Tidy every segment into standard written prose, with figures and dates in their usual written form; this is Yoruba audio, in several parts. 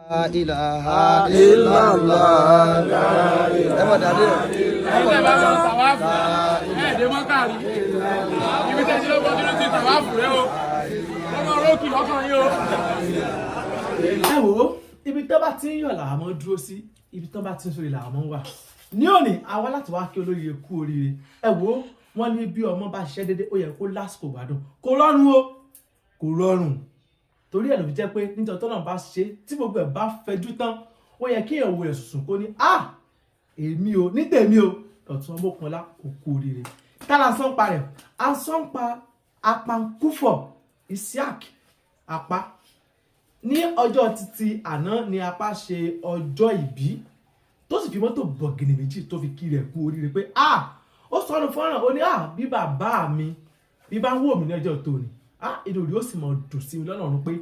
ilaha illallah ẹ mọ̀ dáadé ẹ bá lọ tàwáàfù ẹ dé mọ́kàrí ibi tẹ́sí ló bọ́jú ló ti tàwáàfù rẹ o ọmọ rókì lọ́kàn yín o. ẹ wo ibi tó bá ti ń yọ̀ làwọn máa ń dúró sí ibi tó bá ti ń sórí làwọn máa ń wà ní òní àwa láti wá kí olóríire kú oríire ẹ wo wọn ní bí ọmọ bá ṣiṣẹ́ déédéé ó yẹ kó lásìkò gbádùn kò rọrùn o kò rọrùn torí ẹ̀ ló fi jẹ́ pé nítorí tọ́nà bá ṣe tí gbogbo ẹ̀ bá fẹjú tán ó yẹ kí èèyàn wo ẹ̀ sùsùn kó ní èmi o ní tèmi o Dọ̀tun Ọmọkànlá kò kú oríire tálà sọ́npa rẹ̀ asọ́npa Apankúfọ̀ Isiaq Apá ní ọjọ́ títí àná ni Apá ṣe ọjọ́ ìbí tó sì fi mọ́tò bọ̀gìnì méjì tó fi kí rẹ̀ kú oríire pé ó sọnù fọ́nrán ó ní bí bàbá mi bí bá ń wò mí ní ọjọ́ tòní inú rí ó sì mọ̀ dùn sí mi lọ́nà ọ̀run pé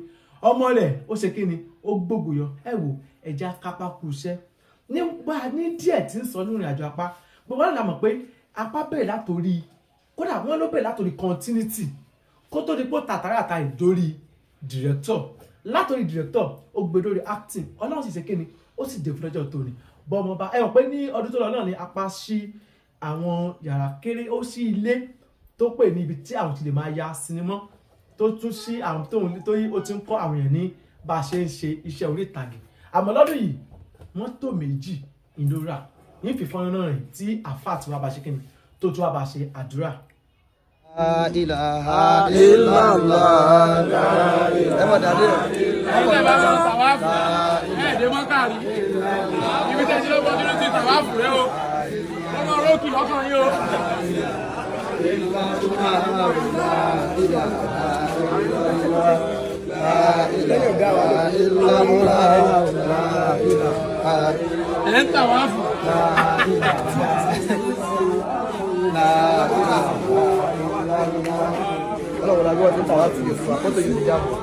ọmọ rẹ̀ ó ṣe kí ni ó gbógun yọ ẹ wò ẹja kápá kú iṣẹ́ nígbà ní díẹ̀ tí ń sọ nínú ìrìnàjò Apá gbogbo wọn là mọ̀ pé Apá bẹ̀rẹ̀ látòrí kódà wọn ló bẹ̀rẹ̀ látòrí continuity kó tó di pé tàtàràtà ìdórí director látòrí director ó gbé dórí acting ọlọ́run sì ṣe kí ni ó sì dé fún ọjọ́ tòní bọ́mọba ẹ mọ̀ pé ní ọdún tó lọ náà ni Apá ṣí àwọn yàrá kéré ó ṣí ilé tó pè ní ibi tí àwọn ti lè máa ya sinimá tó tún sí àwọn tó yí ó ti ń kọ́ àwọn èèyàn ní bá a ṣe ń ṣe iṣẹ́ orí ìtàgé àmọ́ lọ́dún yìí mọ́tò méjì ìlóra ní fífọ́n náà rìn tí àfáà tí wàá bá ṣe kíni tó tún wàá bá ṣe àdúrà. ilaha illallah ẹ mọ̀ dáadé ẹ bá lọ tàwáàfù ẹ dé mọ́kàrí ibi tẹ́sí ló bọ́jú ló ti tàwáàfù rẹ o ọmọ rókì lọ́kàn yín o. ẹ ń tàwáàfù. ọlọ́run la gbọ́ tí ń tàwáàfù yìí fún àkótó yìí jábọ̀.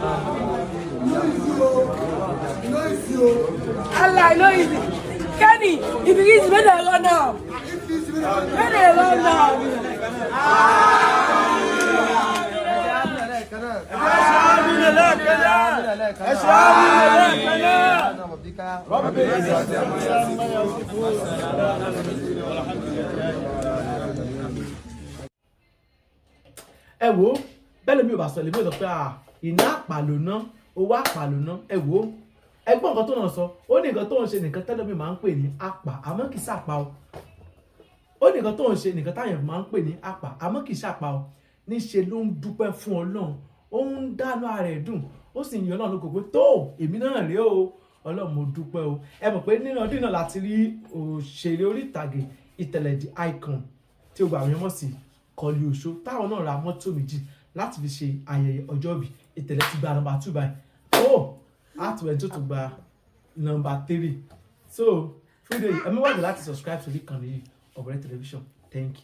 Allah, I know easy. Kenny, if it is when I run now. When I run now. ẹ wo bẹ́ẹ̀ lómi ò bá sọ lèmi ò sọ pé iná àpàlò ná owó àpàlò ná ẹ wo ẹgbọ́n nǹkan tó náà sọ ó ní nǹkan tó ń ṣe nìkan tẹ́lẹ̀mí máa ń pè ní àpà àmọ́ kì í ṣàpá o ó ní nǹkan tó ń ṣe nìkan táyàn máa ń pè ní àpà àmọ́ kì í ṣàpá o níṣe ló ń dúpẹ́ fún Ọlọ́run ó ń dáná ara ẹ̀ dùn ó sì ń yan náà lóko pé tó èmi náà rèé o Ọlọ́run mo dúpẹ́ o ẹ mọ̀ pé nínú ọdún náà láti rí òṣèré orí ìtàgé Ìtẹ̀lẹ̀ the icon tí ó gba àwọn ọmọ sí Kọ́lí Oṣó táwọn náà ra mọ́tò méjì láti fi ṣe ayẹyẹ ọjọ́bí Ìtẹ̀lẹ̀ ti gba number 2 báyìí àtúwẹ̀ tó tún gba number 3 so fún ìdí èyí ẹ má gbàgbé láti subscribe to the ìkànnì Ọ̀bẹ̀rẹ̀ Television. Thank you.